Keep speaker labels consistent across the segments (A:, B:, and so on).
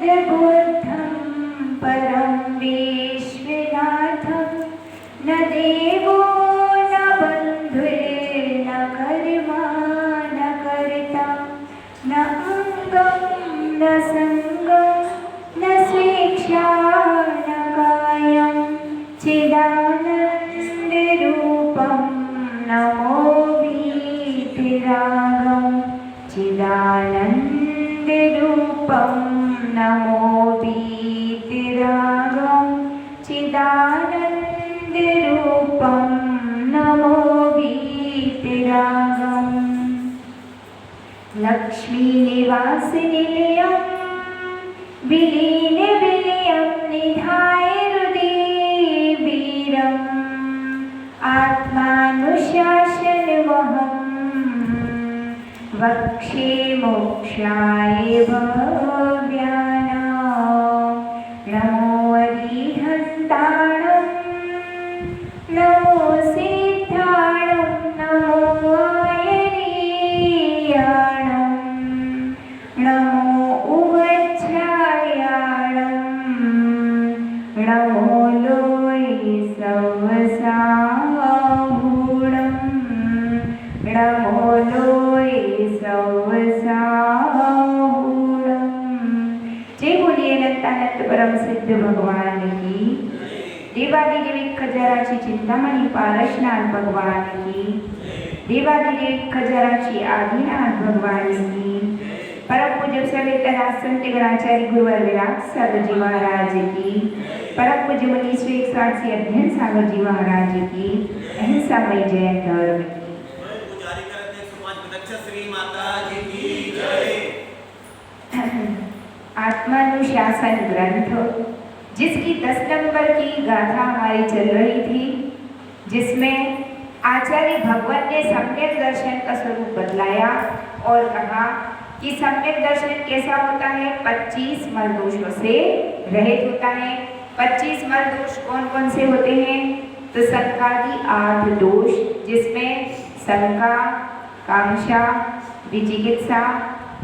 A: बुद्धं परं विश्वनाथं न देवो न बन्धुर्न कर्मा न कर्ता न अङ्गं न सङ्गं न स्वेच्छा न कायं चिदानन्दरूपं नमो वीतरागं चिदानन्दरूपं नमो वीतरागं चिदानन्दरूपं नमो वीतरागम् लक्ष्मीनिवासनिलयं विलीनविलयं निधाय हृदि वीरम् आत्मानुशासनमहं वक्षे मोक्षाय भव्यानां नमो अरिहन्ताणं नमो सिद्धाणं नमो आयर्याणं नमो उवज्रायाणं नमो लोये सवसाहूणं नमो लोये सवसाहूणं। जय बोलिए अनंतानंद परम सिद्ध भगवान की। देवादिदेव खजाराची चिंतामणी पारशनाथ भगवान की। देवादिदेव खजाराची आदिनाथ भगवान की। परम पूज्य सविता संत गणाचार्य गुरुवर विराट सागर जी महाराज की। परम पूज्य मनीष 160 से अध्ययन सागर जी महाराज की। अहिंसामय जय धर्म की। आत्मानुशासन ग्रंथ जिसकी 10 नंबर की गाथा हमारी चल रही थी, जिसमें आचार्य भगवान ने सम्यक दर्शन का स्वरूप बतलाया और कहा कि सम्यक दर्शन कैसा होता है, 25 मल दोषों से रहित होता है। 25 मल दोष कौन कौन से होते हैं? तो संकादि 8 दोष, जिसमें शंका, कांक्षा, विचिकित्सा,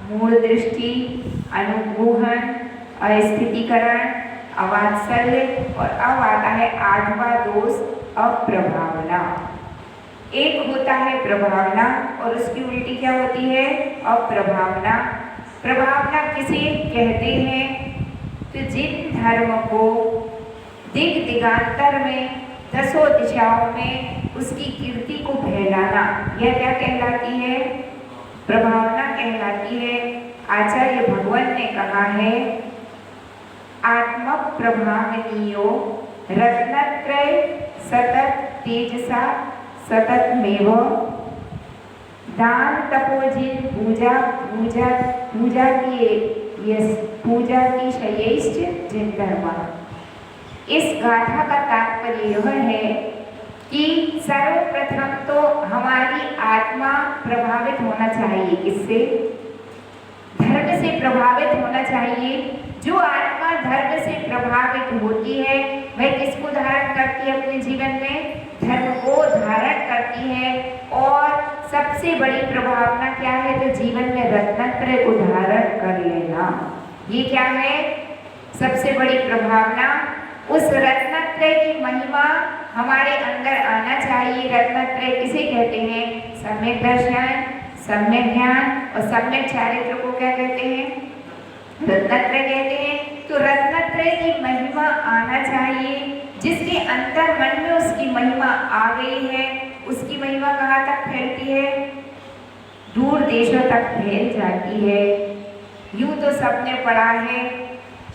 A: मूल दृष्टि, अनुग्रहण, अस्थितीकरण, अवात्सल्य और अब आता है 8वां दोष अप्रभावना। एक होता है प्रभावना और उसकी उल्टी क्या होती है? अप्रभावना। प्रभावना किसे कहते हैं? तो जिन धर्म को दिग दिगांतर में 10 दिशाओं में उसकी कीर्ति को फैलाना, यह क्या कहलाती है? प्रभावना कहलाती है। आचार्य भगवान ने कहा है आत्म प्रभावनीयो रत्नत्रय सतत तेजसा सतत मेव दान तपोजिन पूजा की शयैश्च जिन धर्मा। इस गाथा का तात्पर्य यह है कि सर्वप्रथम तो हमारी आत्मा प्रभावित होना चाहिए। किससे? धर्म से प्रभावित होना चाहिए। जो आत्मा धर्म से प्रभावित होती है वह किसको धारण करती है अपने जीवन में? धर्म को धारण करती है। और सबसे बड़ी प्रभावना क्या है? तो जीवन में रत्नत्रय को धारण कर लेना। ये क्या है? सबसे बड़ी प्रभावना। उस रत्नत्रय की महिमा हमारे अंदर आना चाहिए। रत्नत्रय किसे कहते हैं? सम्यक दर्शन, सम्यक ज्ञान और सम्यक चारित्र को क्या कहते हैं? रत्नत्रय कहते हैं। तो रत्नत्रय की महिमा आना चाहिए। जिसके अंतर मन में उसकी महिमा आ गई है, उसकी महिमा कहाँ तक फैलती है? दूर देशों तक फैल जाती है। यूं तो सबने पढ़ा है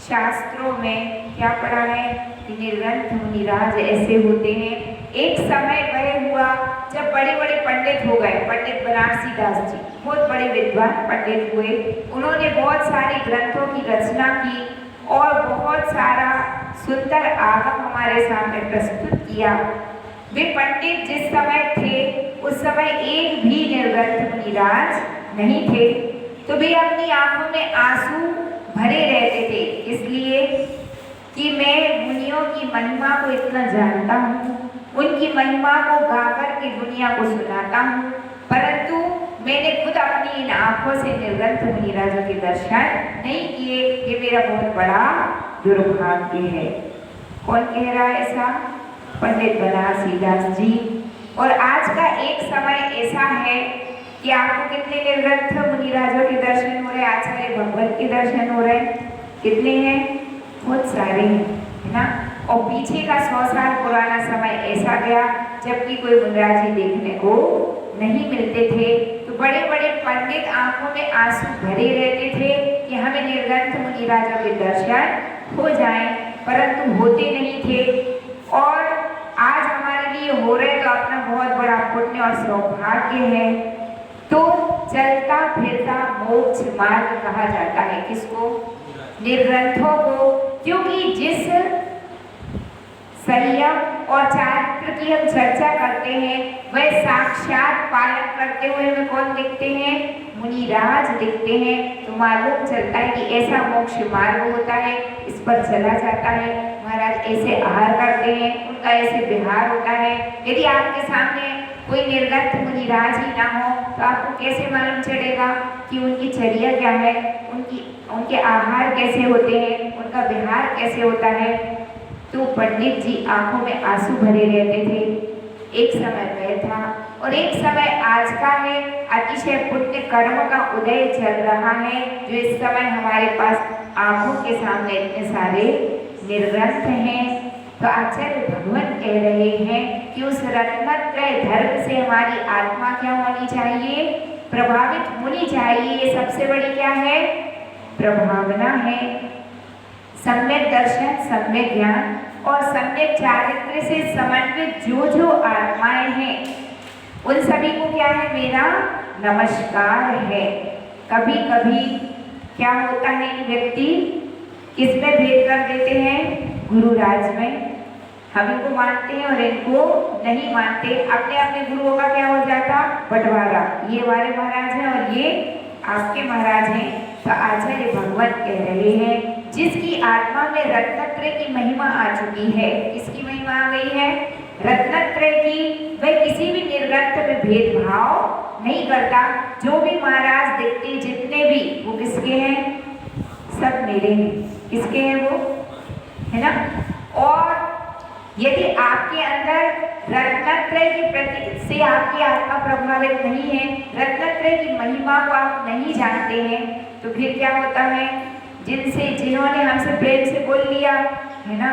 A: शास्त्रों में, क्या पढ़ा है कि निर्ग्रंथ मुनिराज ऐसे होते हैं। एक समय वह हुआ जब बड़े बड़े पंडित हो गए। पंडित बनारसी दास जी बहुत बड़े विद्वान पंडित हुए। उन्होंने बहुत सारे ग्रंथों की रचना की और बहुत सारा सुंदर आगम हमारे सामने प्रस्तुत किया। वे पंडित जिस समय थे उस समय एक भी निर्ग्रंथ मुनिराज नहीं थे, तो वे अपनी आंखों में आंसू भरे रहते थे, इसलिए कि मैं मुनियों की महिमा को इतना जानता हूँ, उनकी महिमा को गाकर के दुनिया को सुनाता हूँ, परंतु मैंने खुद अपनी इन आंखों से निर्ग्रंथ मुनिराजों के दर्शन नहीं किए, ये मेरा बहुत बड़ा दुर्भाग्य है। कौन कह रहा है ऐसा? पंडित बनारसी दास जी। और आज का एक समय ऐसा है कि आपको कितने निर्ग्रंथ मुनिराजों के दर्शन हो रहे, आचार्य भगवत के दर्शन हो रहे, कितने हैं? बहुत सारे हैं, है ना। और पीछे का 100 साल पुराना समय ऐसा गया जबकि कोई मुनिराज जी देखने को नहीं मिलते थे। तो बड़े बड़े पंडित आंखों में आंसू भरे रहते थे कि हमें निर्ग्रंथ मुनिराजों के दर्शन हो जाएं, परंतु होते नहीं थे। और आज हमारे लिए हो रहे तो अपना बहुत बड़ा पुण्य और सौभाग्य है। तो चलता फिरता मोक्ष मार्ग कहा जाता है किसको? निर्ग्रंथों को। क्योंकि जिस संयम और चारित्र की हम चर्चा करते हैं वह साक्षात पालन करते हुए हमें कौन दिखते हैं? मुनिराज दिखते हैं। तो मालूम चलता है कि ऐसा मोक्ष मार्ग होता है, इस पर चला जाता है। महाराज ऐसे आहार करते हैं, उनका ऐसे विहार होता है। यदि आपके सामने कोई निर्ग्रंथ मुनिराज ही ना हो तो आपको कैसे मालूम चलेगा कि उनकी चर्या क्या है, उनके आहार कैसे होते हैं, उनका विहार कैसे होता है। तो पंडित जी आंखों में आंसू भरे रहते थे। एक समय वह था और एक समय आज का है। अतिशय पुण्य कर्म का उदय चल रहा है जो इस समय हमारे पास आंखों के सामने इतने सारे निर्ग्रंथ हैं। तो आचार्य भगवान कह रहे हैं कि उस रत्नत्रय धर्म से हमारी आत्मा क्या होनी चाहिए? प्रभावित होनी चाहिए। ये सबसे बड़ी क्या है? प्रभावना है। सम्यक दर्शन, सम्यक ज्ञान और सम्यक चारित्र से समन्वित जो आत्माएं हैं उन सभी को क्या है? मेरा नमस्कार है। कभी कभी क्या होता है, व्यक्ति किसमें भेद कर देते हैं? गुरु राज में। हम इनको मानते हैं और इनको नहीं मानते। अपने अपने गुरुओं का क्या हो जाता? बंटवारा। ये हमारे महाराज हैं और ये आपके महाराज हैं। तो आचार्य भगवान कह रहे हैं जिसकी आत्मा में रत्नत्रय की महिमा आ चुकी है। किसकी महिमा आ गई है? रत्नत्रय की। वह किसी भी निर्ग्रंथ में भेदभाव नहीं करता। जो भी महाराज दिखते जितने भी, वो किसके हैं? सब मेरे हैं। किसके हैं वो? है ना। और यदि आपके अंदर रत्नत्रय के प्रति से आपकी आत्मा प्रभावित नहीं है, रत्नत्रय की महिमा को आप नहीं जानते हैं, तो फिर क्या होता है? जिन्होंने हमसे प्रेम से बोल लिया, है ना,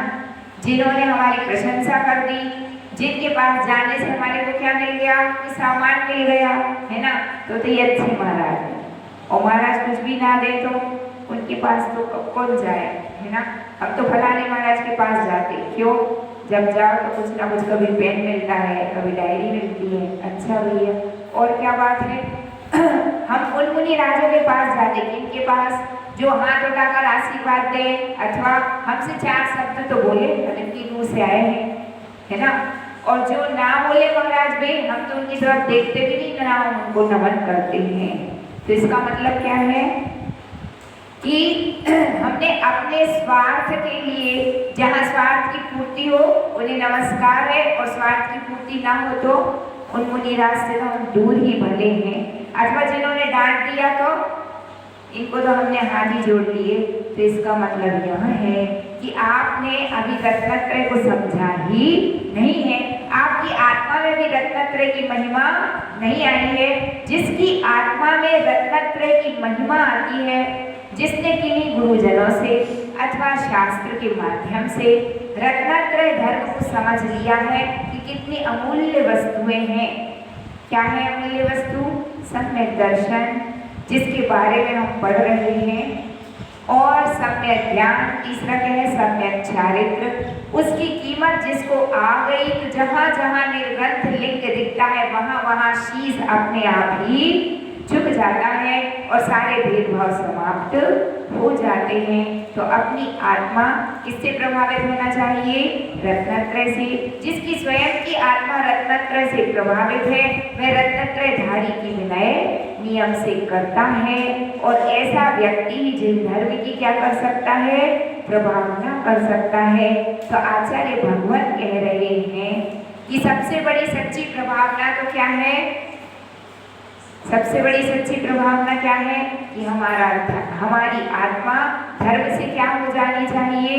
A: जिन्होंने हमारी प्रशंसा कर दी, जिनके पास जाने से हमारे को क्या मिल गया? सामान मिल गया, है ना। तो ये अच्छे महाराज है। और महाराज कुछ भी ना दे तो उनके पास तो कौन जाए, है ना। हम तो फलाने महाराज के पास जाते। क्यों? जब जाओ तो कुछ ना कुछ, कभी पेन मिलता है, कभी डायरी मिलती है। अच्छा भैया, और क्या बात है? हम उन मुनिराजों के पास जाते जिनके पास जो हाथ उठाकर आशीर्वाद दे अथवा हमसे 4 शब्द तो बोले, हम इनकी मुँह से आए हैं, है ना। और जो ना बोले महाराज भाई, हम तो उनकी तरफ देखते भी नहीं, ना उनको नमन करते हैं। तो इसका मतलब क्या है कि हमने अपने स्वार्थ के लिए, जहाँ स्वार्थ की पूर्ति हो उन्हें नमस्कार है, और स्वार्थ की पूर्ति ना हो तो उन मुनिराज से तो हम दूर ही भले हैं। अथवा जिन्होंने डांट दिया तो इनको तो हमने हाथ ही जोड़ लिए। तो इसका मतलब यह है कि आपने अभी रत्नत्रय को समझा ही नहीं है। आपकी आत्मा में भी रत्नत्रय की महिमा नहीं आई है। जिसकी आत्मा में रत्नत्रय की महिमा आती है, जिसने किन्हीं गुरुजनों से अथवा शास्त्र के माध्यम से रत्नत्रय धर्म को समझ लिया है कि कितनी अमूल्य वस्तुएं हैं। क्या है अमूल्य वस्तु? सम्यक दर्शन, जिसके बारे में हम पढ़ रहे हैं, और सम्यक ज्ञान। तीसरा क्या है? सम्यक चारित्र। उसकी कीमत जिसको आ गई तो जहाँ जहाँ निर्ग्रंथ लिंग दिखता है वहाँ वहाँ शीश अपने आप ही झुक जाता है और सारे भेदभाव समाप्त हो जाते हैं। तो अपनी आत्मा किससे प्रभावित होना चाहिए? रत्नत्रय से। जिसकी स्वयं की आत्मा रत्नत्रय से प्रभावित है वह रत्नत्रय धारी की विनय नियम से करता है। और ऐसा व्यक्ति ही जिन धर्म की क्या कर सकता है? प्रभावना कर सकता है। तो आचार्य भगवान कह रहे हैं कि सबसे बड़ी सच्ची प्रभावना तो क्या है? सबसे बड़ी सच्ची प्रभावना क्या है कि हमारी आत्मा धर्म से क्या हो जानी चाहिए,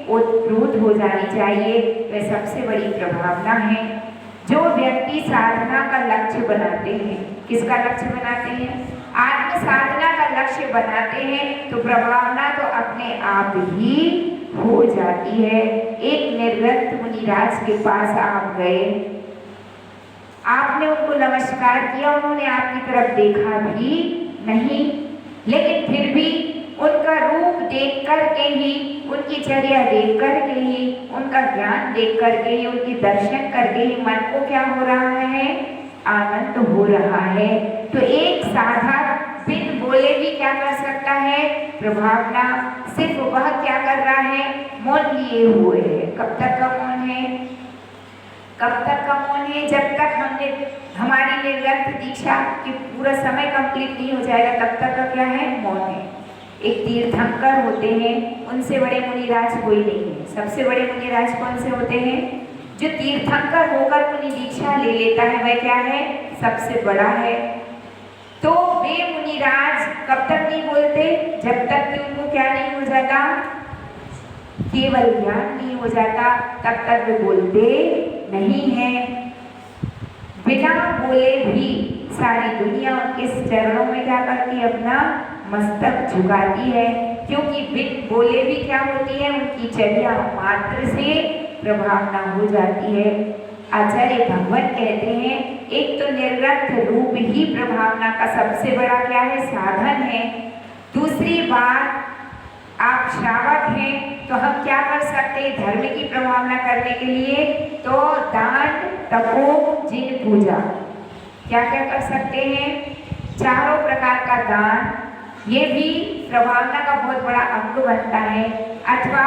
A: ओतप्रोत हो जानी चाहिए। वह सबसे बड़ी प्रभावना है। जो व्यक्ति साधना का लक्ष्य बनाते हैं, किसका लक्ष्य बनाते हैं? आत्म साधना का लक्ष्य बनाते हैं तो प्रभावना तो अपने आप ही हो जाती है। एक निर्गत मुनिराज के पास आप गए, आपने उनको नमस्कार किया, उन्होंने आपकी तरफ देखा भी नहीं, लेकिन फिर भी उनका रूप देख करके ही, उनकी चर्या देख करके ही, उनका ज्ञान देख करके ही, उनकी दर्शन करके ही मन को क्या हो रहा है? आनंद हो रहा है। तो एक साधक बिन बोले भी क्या कर सकता है? प्रभावना। सिर्फ वह क्या कर रहा है? मौन लिए हुए है। कब तक का मौन है? कब तक का मौन है? जब तक हमने हमारी निर्गत दीक्षा की पूरा समय कंप्लीट नहीं हो जाएगा तब तक का क्या है? मौन है। एक तीर्थंकर होते हैं, उनसे बड़े मुनिराज कोई नहीं है। सबसे बड़े मुनिराज कौन से होते हैं? जो तीर्थंकर होकर मुनि दीक्षा ले लेता है वह क्या है? सबसे बड़ा है। तो वे मुनिराज कब तक नहीं बोलते? जब तक कि उनको क्या नहीं हो जाता? केवल ज्ञान नहीं हो जाता, तब तक वे बोलते नहीं है। बिना बोले भी सारी दुनिया उनके चरणों में क्या करती है? अपना मस्तक झुकाती है, क्योंकि बिन बोले भी क्या होती है? उनकी चर्या मात्र से प्रभावना हो जाती है। आचार्य भगवत कहते हैं एक तो निर्गत रूप ही प्रभावना का सबसे बड़ा क्या है? साधन है। दूसरी बात, आप श्रावक हैं तो हम क्या कर सकते हैं धर्म की प्रभावना करने के लिए? तो दान, तपो, जिन पूजा, क्या क्या कर सकते हैं? चारों प्रकार का दान, ये भी प्रभावना का बहुत बड़ा अंग बनता है। अथवा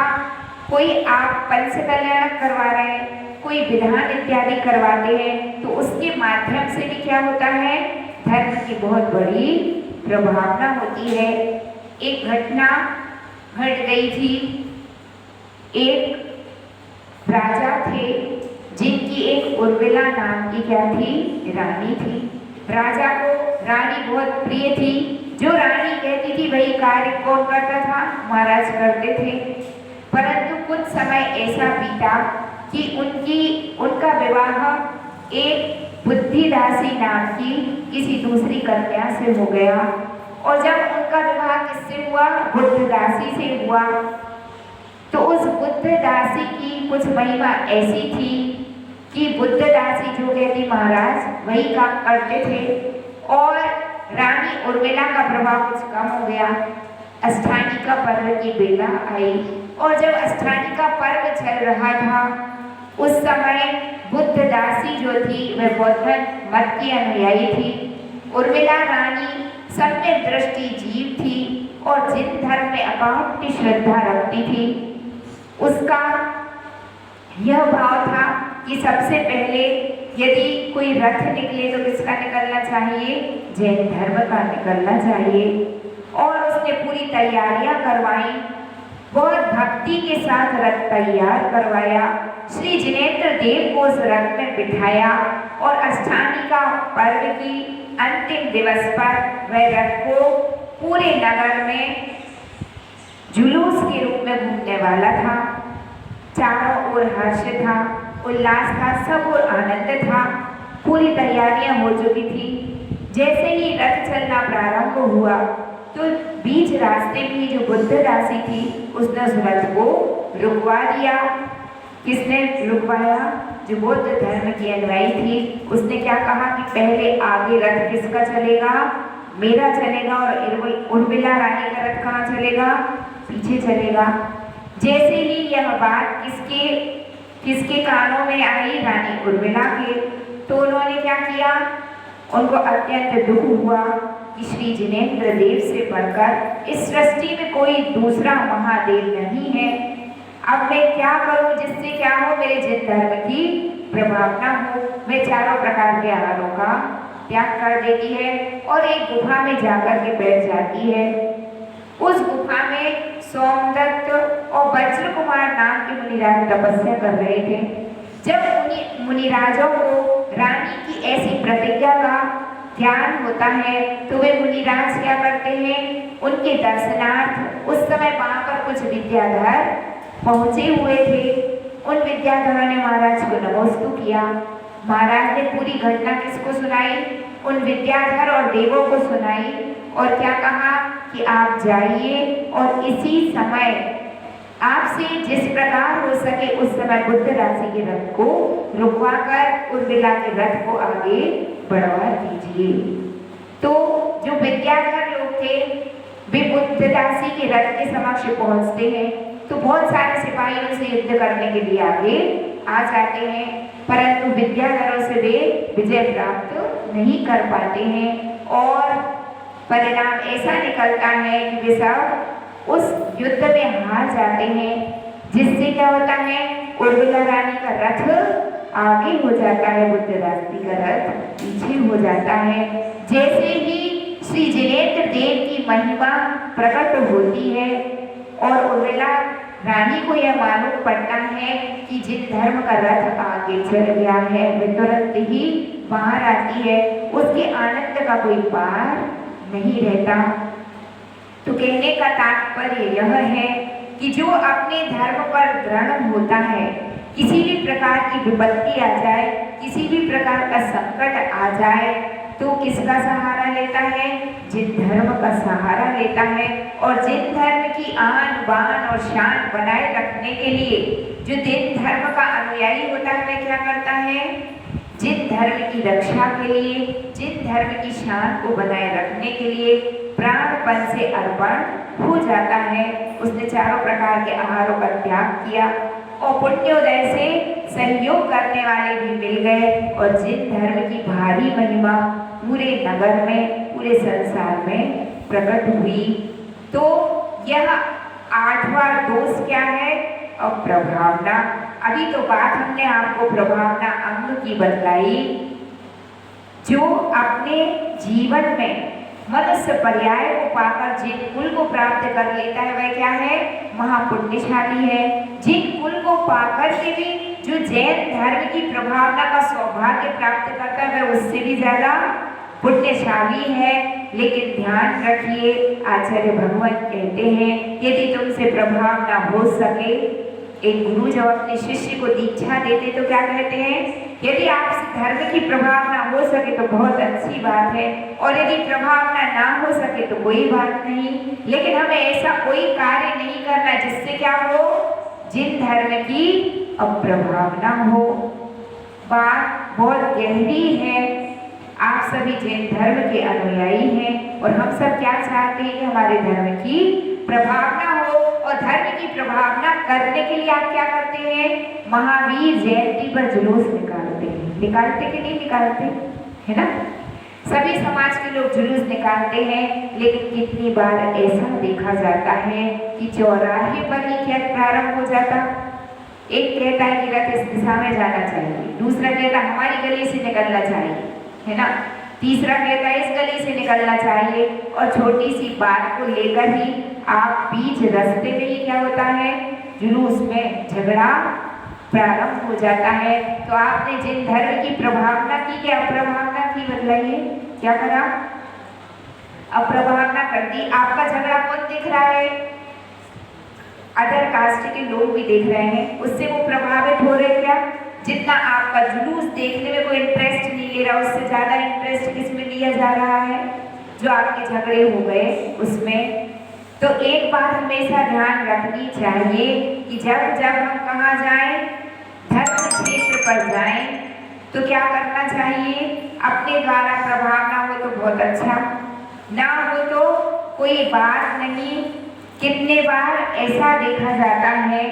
A: कोई आप पंच कल्याण करवा रहे हैं, कोई विधान इत्यादि करवाते हैं तो उसके माध्यम से भी क्या होता है? धर्म की बहुत बड़ी प्रभावना होती है। एक घटना घट गई थी। एक राजा थे जिनकी एक उर्मिला नाम की क्या थी? रानी थी। राजा को रानी बहुत प्रिय थी। जो रानी कहती थी वही कार्य कौन करता था? महाराज करते थे। परंतु कुछ समय ऐसा बीता कि उनका विवाह एक बुद्धिदासी नाम की किसी दूसरी कन्या से हो गया। और जब उनका विवाह किससे हुआ? बुद्धदासी से हुआ। तो उस बुद्धदासी की कुछ महिमा ऐसी थी कि बुद्धदासी जो कहती महाराज वही काम करते थे। और रानी उर्मिला का प्रभाव कुछ कम हो गया। अष्टानिका पर्व की बेला आई और जब अष्टानिका पर्व चल रहा था उस समय बुद्धदासी जो थी वह बौद्ध मत की अनुयायी थी। उर्मिला रानी सम्यक दृष्टि जीव थी और जिन धर्म में अकाउंट श्रद्धा रखती थी उसका यह भाव था कि सबसे पहले यदि कोई रथ निकले तो किसका निकलना चाहिए? जैन धर्म का निकलना चाहिए। और उसने पूरी तैयारियां करवाई, बहुत भक्ति के साथ रथ तैयार करवाया। श्री जिनेंद्र देव को उस रथ में बिठाया और अष्टानिका पर्व की अंतिम दिवस पर वह रथ को पूरे नगर में जुलूस के रूप में घूमने वाला था। चारों ओर हर्ष था, उल्लास था, सब ओर आनंद था। पूरी तैयारियां हो चुकी थी। जैसे ही रथ चलना प्रारंभ हुआ तो बीच रास्ते में जो बुद्धदासी थी उसने उस रथ को रुकवा दिया। किसने रुकवाया? जो बुद्ध धर्म की अनुयायी थी। उसने क्या कहा कि पहले आगे रथ किसका चलेगा? मेरा चलेगा। और उर्मिला रानी का रथ कहाँ चलेगा? पीछे चलेगा। जैसे ही यह बात किसके कानों में आई? रानी उर्मिला के। तो उन्होंने क्या किया? उनको अत्यंत दुख हुआ कि श्री जिनेंद्र देव से बढ़कर इस सृष्टि में कोई दूसरा महादेव नहीं है। अब मैं क्या करूं जिससे क्या हो? मेरे जिन धर्म की प्रभावना हो। मैं चारों प्रकार के आहारों का त्याग कर देती है और एक गुफा में जाकर के बैठ जाती है। उस गुफा में सोमदत्त और वज्र कुमार नाम के मुनिराज तपस्या कर रहे थे। जब मुनिराजों को रानी की ऐसी प्रतिज्ञा का ध्यान होता है तो वे मुनिराज क्या करते हैं, उनके दर्शनार्थ उस समय वहां पर कुछ विद्याधर पहुंचे हुए थे। उन विद्याधरों ने महाराज को नमोस्तु किया। महाराज ने पूरी घटना किसको सुनाई, उन विद्याधर और देवों को सुनाई और क्या कहा कि आप जाइए और इसी समय आपसे जिस प्रकार हो सके उस समय बुद्ध राशि के रथ को रुकवाकर उर्मिला के रथ को आगे बढ़वा दीजिए। तो जो विद्याधर लोग थे वे बुद्ध राशि के रथ के समक्ष पहुंचते हैं तो बहुत सारे सिपाही उनसे युद्ध करने के लिए आगे आ जाते हैं, परंतु विद्याधरों से वे विजय प्राप्त नहीं कर पाते हैं और परिणाम ऐसा निकलता है कि वे सब उस युद्ध में हार जाते हैं, जिससे क्या होता है, उर्मिला रानी का रथ आगे हो जाता है, बुद्ध राशि का रथ पीछे हो जाता है। जैसे ही श्री जिनेन्द्र देव की महिमा प्रकट होती है और उर्मिला रानी को यह मालूम पड़ता है कि जिन धर्म का रथ आगे चल गया है वे तुरंत ही बाहर आती है, उसके आनंद का कोई पार नहीं रहता। तो कहने का तात्पर्य यह है कि जो अपने धर्म पर दृढ़ होता है, किसी भी प्रकार की विपत्ति आ जाए, किसी भी प्रकार का संकट आ जाए तो किसका सहारा लेता है, जिन धर्म का सहारा लेता है। और जिन धर्म की आन बान और शान बनाए रखने के लिए जो जिन धर्म का अनुयायी होता है वह क्या करता है, जिन धर्म की रक्षा के लिए, जिन धर्म की शान को बनाए रखने के लिए प्राणपण से अर्पण हो जाता है। उसने चारों प्रकार के आहारों का त्याग किया और पुण्योदय से सहयोग करने वाले भी मिल गए और जिन धर्म की भारी महिमा पूरे नगर में, पूरे संसार में प्रकट हुई। तो यह 8वां दोष क्या है, अप्रभावना। अभी तो बात हमने आपको प्रभावना अंग की बतलाई। जो अपने जीवन में मनुष्य पर्याय को पाकर जिन कुल को प्राप्त कर लेता है वह क्या है, महापुण्यशाली है। जिन कुल को पाकर के भी जो जैन धर्म की प्रभावना का सौभाग्य प्राप्त करता है वह उससे भी ज्यादा पुण्यशाली है। लेकिन ध्यान रखिए, आचार्य भगवान कहते हैं यदि तुमसे प्रभावना हो सके, एक गुरु जब अपने शिष्य को दीक्षा देते तो क्या कहते हैं, यदि आपसे धर्म की प्रभावना हो सके तो बहुत अच्छी बात है और यदि प्रभावना ना हो सके तो कोई बात नहीं, लेकिन हमें ऐसा कोई कार्य नहीं करना जिससे क्या हो, जिन धर्म की अप्रभावना हो। बात बहुत गहरी है। आप सभी जैन धर्म के अनुयायी हैं और हम सब क्या चाहते हैं कि हमारे धर्म की प्रभावना हो और धर्म की प्रभावना करने के लिए आप क्या करते हैं, महावीर जयंती पर जुलूस निकालते हैं। निकालते कि नहीं निकालते, है ना? सभी समाज के लोग जुलूस निकालते हैं, लेकिन कितनी बार ऐसा देखा जाता है कि चौराहे पर ही क्या प्रारंभ हो जाता। एक कहता है कि रथ इस दिशा में जाना चाहिए, दूसरा कहता है हमारी गली से निकलना चाहिए, है ना? तीसरा कहता है इस गली से निकलना चाहिए और छोटी सी बात को लेकर ही आप बीच रास्ते में ही क्या होता है, जुलूस में झगड़ा प्रारंभ हो जाता है। तो आपने जिन धर्म की प्रभावना की क्या अप्रभावना की, बतलाइए क्या करा, अप्रभावना कर दी। आपका झगड़ा कौन देख रहा है, अदर कास्ट के लोग भी देख रहे हैं, उससे वो प्रभावित हो रहे क्या, जितना आपका जुलूस देखने में कोई इंटरेस्ट नहीं ले रहा उससे ज्यादा इंटरेस्ट किसमें लिया जा रहा है, जो आपके झगड़े हो गए उसमें। तो एक बात हमेशा ध्यान रखनी चाहिए कि जब जब हम कहाँ जाएं, धर्म क्षेत्र पर जाएं, तो क्या करना चाहिए, अपने द्वारा प्रभावना हो तो बहुत अच्छा, ना हो तो कोई बात नहीं। कितने बार ऐसा देखा जाता है